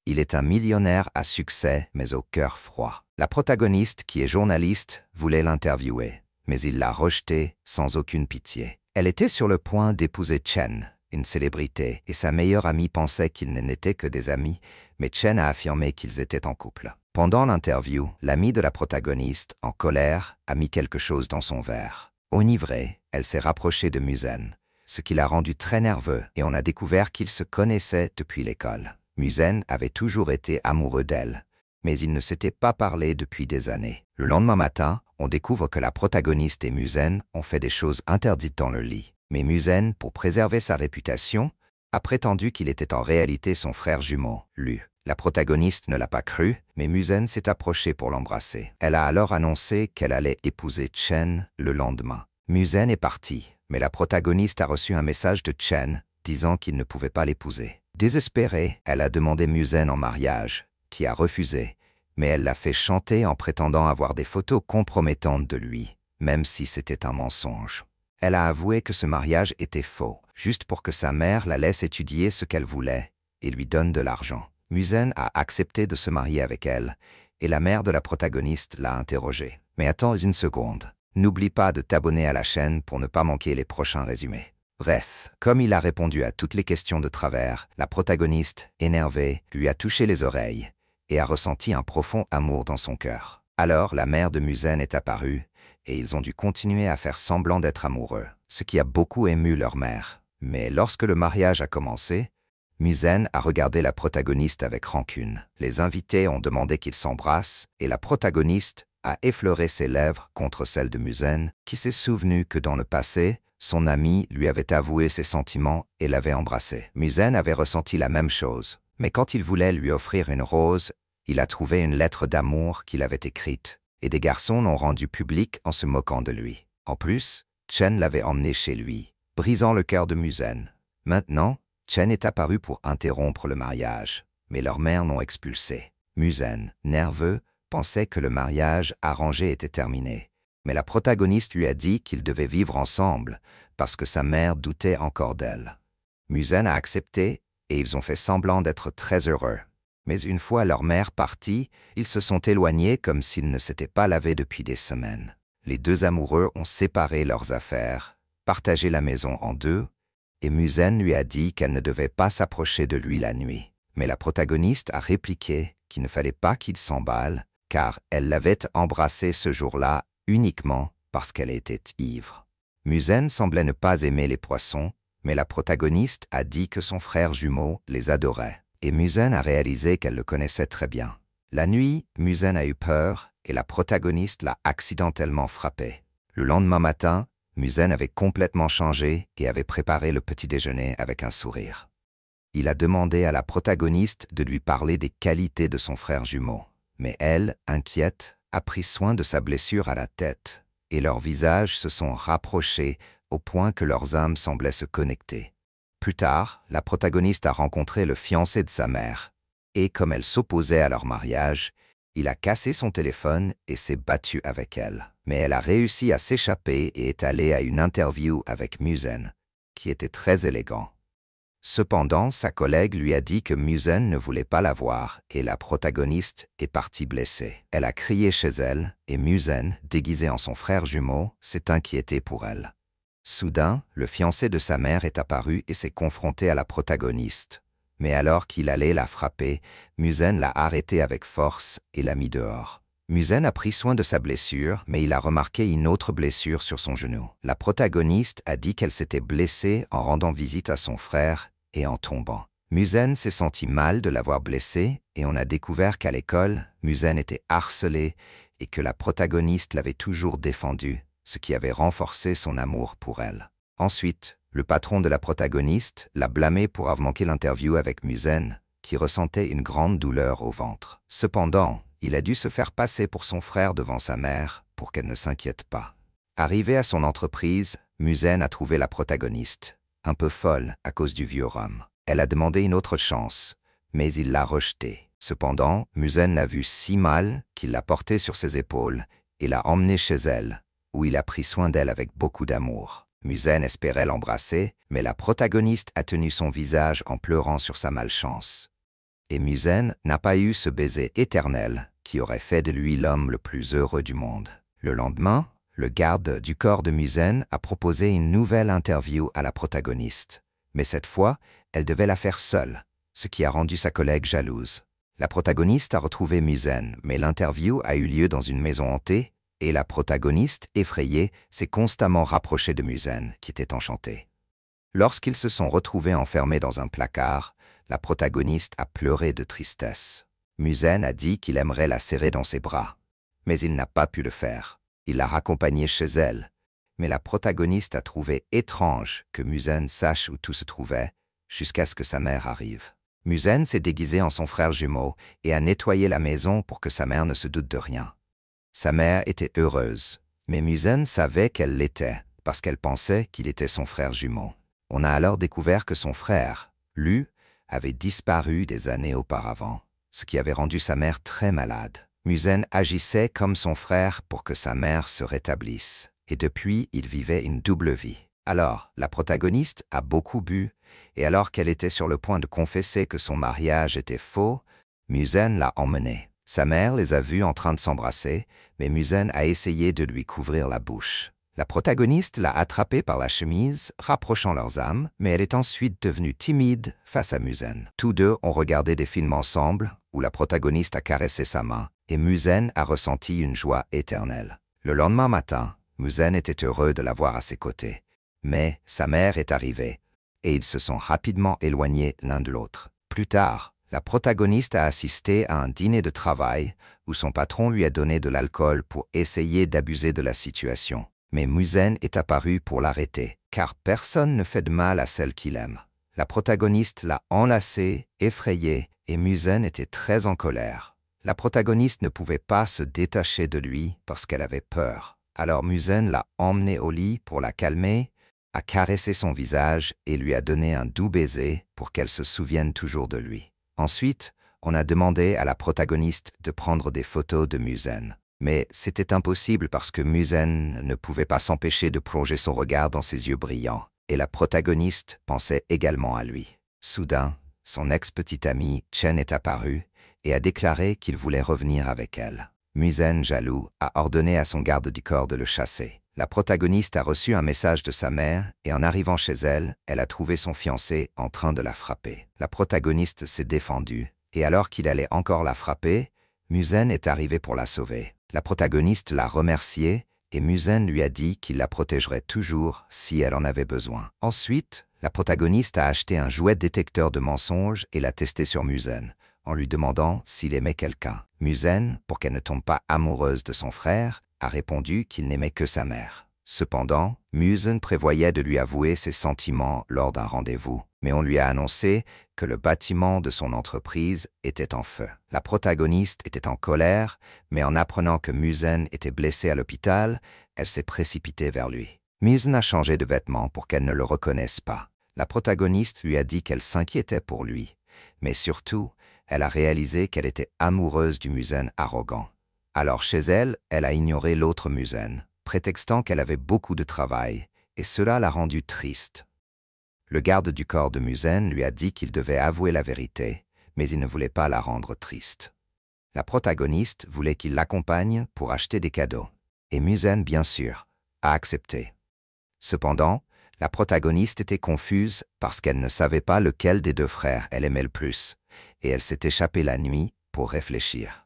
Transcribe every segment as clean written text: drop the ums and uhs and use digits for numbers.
Il est un millionnaire à succès, mais au cœur froid. La protagoniste, qui est journaliste, voulait l'interviewer, mais il l'a rejetée sans aucune pitié. Elle était sur le point d'épouser Chen, une célébrité, et sa meilleure amie pensait qu'ils n'étaient que des amis, mais Chen a affirmé qu'ils étaient en couple. Pendant l'interview, l'amie de la protagoniste, en colère, a mis quelque chose dans son verre. Enivrée, elle s'est rapprochée de Musen, ce qui l'a rendu très nerveux, et on a découvert qu'ils se connaissaient depuis l'école. Musen avait toujours été amoureux d'elle, mais ils ne s'étaient pas parlé depuis des années. Le lendemain matin, on découvre que la protagoniste et Musen ont fait des choses interdites dans le lit. Mais Musen, pour préserver sa réputation, a prétendu qu'il était en réalité son frère jumeau, Lu. La protagoniste ne l'a pas cru, mais Musen s'est approchée pour l'embrasser. Elle a alors annoncé qu'elle allait épouser Chen le lendemain. Musen est partie, mais la protagoniste a reçu un message de Chen disant qu'il ne pouvait pas l'épouser. Désespérée, elle a demandé Musen en mariage, qui a refusé, mais elle l'a fait chanter en prétendant avoir des photos compromettantes de lui, même si c'était un mensonge. Elle a avoué que ce mariage était faux, juste pour que sa mère la laisse étudier ce qu'elle voulait et lui donne de l'argent. Musen a accepté de se marier avec elle, et la mère de la protagoniste l'a interrogée. Mais attends une seconde, n'oublie pas de t'abonner à la chaîne pour ne pas manquer les prochains résumés. Bref, comme il a répondu à toutes les questions de travers, la protagoniste, énervée, lui a touché les oreilles et a ressenti un profond amour dans son cœur. Alors la mère de Musen est apparue, et ils ont dû continuer à faire semblant d'être amoureux, ce qui a beaucoup ému leur mère. Mais lorsque le mariage a commencé, Musen a regardé la protagoniste avec rancune. Les invités ont demandé qu'ils s'embrassent, et la protagoniste a effleuré ses lèvres contre celles de Musen, qui s'est souvenu que dans le passé, son ami lui avait avoué ses sentiments et l'avait embrassé. Musen avait ressenti la même chose, mais quand il voulait lui offrir une rose, il a trouvé une lettre d'amour qu'il avait écrite, et des garçons l'ont rendue publique en se moquant de lui. En plus, Chen l'avait emmené chez lui, brisant le cœur de Musen. Maintenant, Chen est apparu pour interrompre le mariage, mais leurs mères l'ont expulsé. Musen, nerveux, pensait que le mariage arrangé était terminé, mais la protagoniste lui a dit qu'ils devaient vivre ensemble parce que sa mère doutait encore d'elle. Musen a accepté et ils ont fait semblant d'être très heureux. Mais une fois leur mère partie, ils se sont éloignés comme s'ils ne s'étaient pas lavés depuis des semaines. Les deux amoureux ont séparé leurs affaires, partagé la maison en deux, et Musen lui a dit qu'elle ne devait pas s'approcher de lui la nuit. Mais la protagoniste a répliqué qu'il ne fallait pas qu'il s'emballe, car elle l'avait embrassé ce jour-là uniquement parce qu'elle était ivre. Musen semblait ne pas aimer les poissons, mais la protagoniste a dit que son frère jumeau les adorait. Et Musen a réalisé qu'elle le connaissait très bien. La nuit, Musen a eu peur et la protagoniste l'a accidentellement frappé. Le lendemain matin, Musen avait complètement changé et avait préparé le petit déjeuner avec un sourire. Il a demandé à la protagoniste de lui parler des qualités de son frère jumeau. Mais elle, inquiète, a pris soin de sa blessure à la tête, et leurs visages se sont rapprochés au point que leurs âmes semblaient se connecter. Plus tard, la protagoniste a rencontré le fiancé de sa mère, et comme elle s'opposait à leur mariage, il a cassé son téléphone et s'est battu avec elle. Mais elle a réussi à s'échapper et est allée à une interview avec Musen, qui était très élégant. Cependant, sa collègue lui a dit que Musen ne voulait pas la voir et la protagoniste est partie blessée. Elle a crié chez elle et Musen, déguisé en son frère jumeau, s'est inquiété pour elle. Soudain, le fiancé de sa mère est apparu et s'est confronté à la protagoniste. Mais alors qu'il allait la frapper, Musen l'a arrêté avec force et l'a mis dehors. Musen a pris soin de sa blessure, mais il a remarqué une autre blessure sur son genou. La protagoniste a dit qu'elle s'était blessée en rendant visite à son frère et en tombant. Musen s'est senti mal de l'avoir blessée et on a découvert qu'à l'école, Musen était harcelée et que la protagoniste l'avait toujours défendue, ce qui avait renforcé son amour pour elle. Ensuite, le patron de la protagoniste l'a blâmée pour avoir manqué l'interview avec Musen, qui ressentait une grande douleur au ventre. Cependant, il a dû se faire passer pour son frère devant sa mère pour qu'elle ne s'inquiète pas. Arrivé à son entreprise, Musen a trouvé la protagoniste, un peu folle à cause du vieux rhum. Elle a demandé une autre chance, mais il l'a rejetée. Cependant, Musen l'a vue si mal qu'il l'a portée sur ses épaules et l'a emmenée chez elle, où il a pris soin d'elle avec beaucoup d'amour. Musen espérait l'embrasser, mais la protagoniste a tenu son visage en pleurant sur sa malchance. Et Musen n'a pas eu ce baiser éternel qui aurait fait de lui l'homme le plus heureux du monde. Le lendemain, le garde du corps de Musen a proposé une nouvelle interview à la protagoniste. Mais cette fois, elle devait la faire seule, ce qui a rendu sa collègue jalouse. La protagoniste a retrouvé Musen, mais l'interview a eu lieu dans une maison hantée, et la protagoniste, effrayée, s'est constamment rapprochée de Musen, qui était enchantée. Lorsqu'ils se sont retrouvés enfermés dans un placard, la protagoniste a pleuré de tristesse. Musen a dit qu'il aimerait la serrer dans ses bras, mais il n'a pas pu le faire. Il l'a raccompagnée chez elle, mais la protagoniste a trouvé étrange que Musen sache où tout se trouvait, jusqu'à ce que sa mère arrive. Musen s'est déguisé en son frère jumeau et a nettoyé la maison pour que sa mère ne se doute de rien. Sa mère était heureuse, mais Musen savait qu'elle l'était, parce qu'elle pensait qu'il était son frère jumeau. On a alors découvert que son frère, Lu, avait disparu des années auparavant, ce qui avait rendu sa mère très malade. Musen agissait comme son frère pour que sa mère se rétablisse, et depuis, il vivait une double vie. Alors, la protagoniste a beaucoup bu, et alors qu'elle était sur le point de confesser que son mariage était faux, Musen l'a emmenée. Sa mère les a vus en train de s'embrasser, mais Musen a essayé de lui couvrir la bouche. La protagoniste l'a attrapée par la chemise, rapprochant leurs âmes, mais elle est ensuite devenue timide face à Musen. Tous deux ont regardé des films ensemble, où la protagoniste a caressé sa main, et Musen a ressenti une joie éternelle. Le lendemain matin, Musen était heureux de la voir à ses côtés. Mais sa mère est arrivée, et ils se sont rapidement éloignés l'un de l'autre. Plus tard, la protagoniste a assisté à un dîner de travail où son patron lui a donné de l'alcool pour essayer d'abuser de la situation. Mais Musen est apparu pour l'arrêter, car personne ne fait de mal à celle qu'il aime. La protagoniste l'a enlacé, effrayé, et Musen était très en colère. La protagoniste ne pouvait pas se détacher de lui parce qu'elle avait peur. Alors Musen l'a emmenée au lit pour la calmer, a caressé son visage et lui a donné un doux baiser pour qu'elle se souvienne toujours de lui. Ensuite, on a demandé à la protagoniste de prendre des photos de Musen. Mais c'était impossible parce que Musen ne pouvait pas s'empêcher de plonger son regard dans ses yeux brillants, et la protagoniste pensait également à lui. Soudain, son ex-petite amie, Chen, est apparue et a déclaré qu'il voulait revenir avec elle. Musen, jaloux, a ordonné à son garde du corps de le chasser. La protagoniste a reçu un message de sa mère et en arrivant chez elle, elle a trouvé son fiancé en train de la frapper. La protagoniste s'est défendue, et alors qu'il allait encore la frapper, Musen est arrivé pour la sauver. La protagoniste l'a remercié et Musen lui a dit qu'il la protégerait toujours si elle en avait besoin. Ensuite, la protagoniste a acheté un jouet détecteur de mensonges et l'a testé sur Musen, en lui demandant s'il aimait quelqu'un. Musen, pour qu'elle ne tombe pas amoureuse de son frère, a répondu qu'il n'aimait que sa mère. Cependant, Musen prévoyait de lui avouer ses sentiments lors d'un rendez-vous, mais on lui a annoncé que le bâtiment de son entreprise était en feu. La protagoniste était en colère, mais en apprenant que Musen était blessé à l'hôpital, elle s'est précipitée vers lui. Musen a changé de vêtements pour qu'elle ne le reconnaisse pas. La protagoniste lui a dit qu'elle s'inquiétait pour lui, mais surtout, elle a réalisé qu'elle était amoureuse du Musen arrogant. Alors chez elle, elle a ignoré l'autre Musen, prétextant qu'elle avait beaucoup de travail, et cela l'a rendue triste. Le garde du corps de Musen lui a dit qu'il devait avouer la vérité, mais il ne voulait pas la rendre triste. La protagoniste voulait qu'il l'accompagne pour acheter des cadeaux, et Musen, bien sûr, a accepté. Cependant, la protagoniste était confuse parce qu'elle ne savait pas lequel des deux frères elle aimait le plus, et elle s'est échappée la nuit pour réfléchir.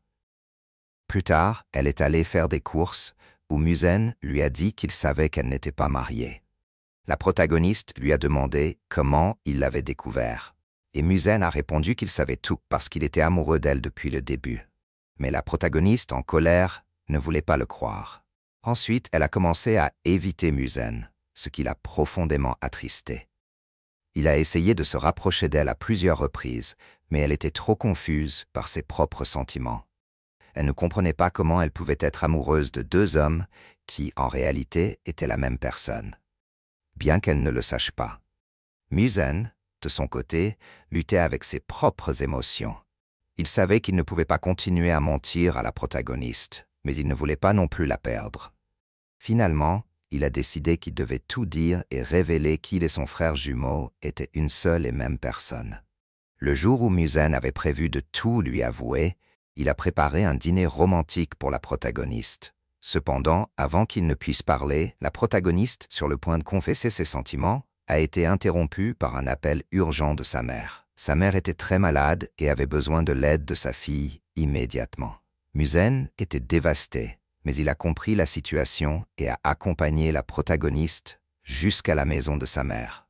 Plus tard, elle est allée faire des courses, où Musen lui a dit qu'il savait qu'elle n'était pas mariée. La protagoniste lui a demandé comment il l'avait découvert, et Musen a répondu qu'il savait tout parce qu'il était amoureux d'elle depuis le début. Mais la protagoniste, en colère, ne voulait pas le croire. Ensuite, elle a commencé à éviter Musen, ce qui l'a profondément attristée. Il a essayé de se rapprocher d'elle à plusieurs reprises, mais elle était trop confuse par ses propres sentiments. Elle ne comprenait pas comment elle pouvait être amoureuse de deux hommes qui, en réalité, étaient la même personne, bien qu'elle ne le sache pas. Musen, de son côté, luttait avec ses propres émotions. Il savait qu'il ne pouvait pas continuer à mentir à la protagoniste, mais il ne voulait pas non plus la perdre. Finalement, il a décidé qu'il devait tout dire et révéler qu'il et son frère jumeau étaient une seule et même personne. Le jour où Musen avait prévu de tout lui avouer, il a préparé un dîner romantique pour la protagoniste. Cependant, avant qu'il ne puisse parler, la protagoniste, sur le point de confesser ses sentiments, a été interrompue par un appel urgent de sa mère. Sa mère était très malade et avait besoin de l'aide de sa fille immédiatement. Musen était dévasté, mais il a compris la situation et a accompagné la protagoniste jusqu'à la maison de sa mère.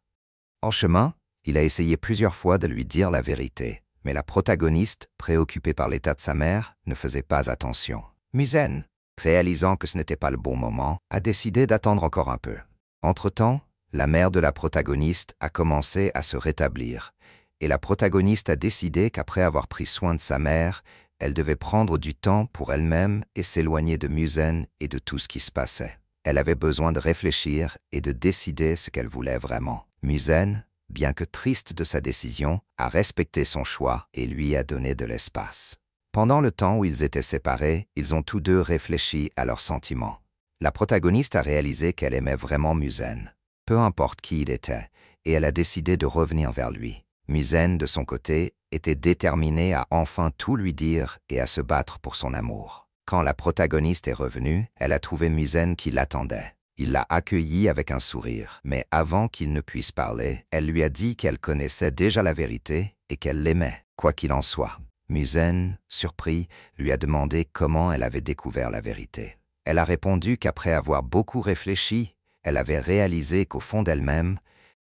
En chemin, il a essayé plusieurs fois de lui dire la vérité, mais la protagoniste, préoccupée par l'état de sa mère, ne faisait pas attention. Musen, réalisant que ce n'était pas le bon moment, a décidé d'attendre encore un peu. Entre-temps, la mère de la protagoniste a commencé à se rétablir, et la protagoniste a décidé qu'après avoir pris soin de sa mère, elle devait prendre du temps pour elle-même et s'éloigner de Musen et de tout ce qui se passait. Elle avait besoin de réfléchir et de décider ce qu'elle voulait vraiment. Musen, bien que triste de sa décision, a respecté son choix et lui a donné de l'espace. Pendant le temps où ils étaient séparés, ils ont tous deux réfléchi à leurs sentiments. La protagoniste a réalisé qu'elle aimait vraiment Musen, peu importe qui il était, et elle a décidé de revenir vers lui. Musen, de son côté, était déterminé à enfin tout lui dire et à se battre pour son amour. Quand la protagoniste est revenue, elle a trouvé Musen qui l'attendait. Il l'a accueilli avec un sourire, mais avant qu'il ne puisse parler, elle lui a dit qu'elle connaissait déjà la vérité et qu'elle l'aimait, quoi qu'il en soit. Musen, surpris, lui a demandé comment elle avait découvert la vérité. Elle a répondu qu'après avoir beaucoup réfléchi, elle avait réalisé qu'au fond d'elle-même,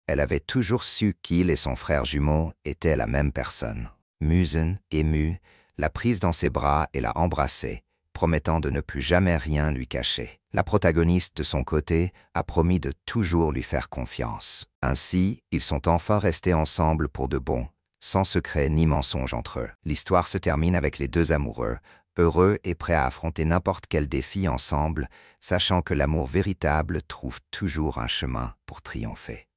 elle avait toujours su qu'il et son frère jumeau étaient la même personne. Musen, ému, l'a prise dans ses bras et l'a embrassée, promettant de ne plus jamais rien lui cacher. La protagoniste, de son côté, a promis de toujours lui faire confiance. Ainsi, ils sont enfin restés ensemble pour de bon, sans secret ni mensonge entre eux. L'histoire se termine avec les deux amoureux, heureux et prêts à affronter n'importe quel défi ensemble, sachant que l'amour véritable trouve toujours un chemin pour triompher.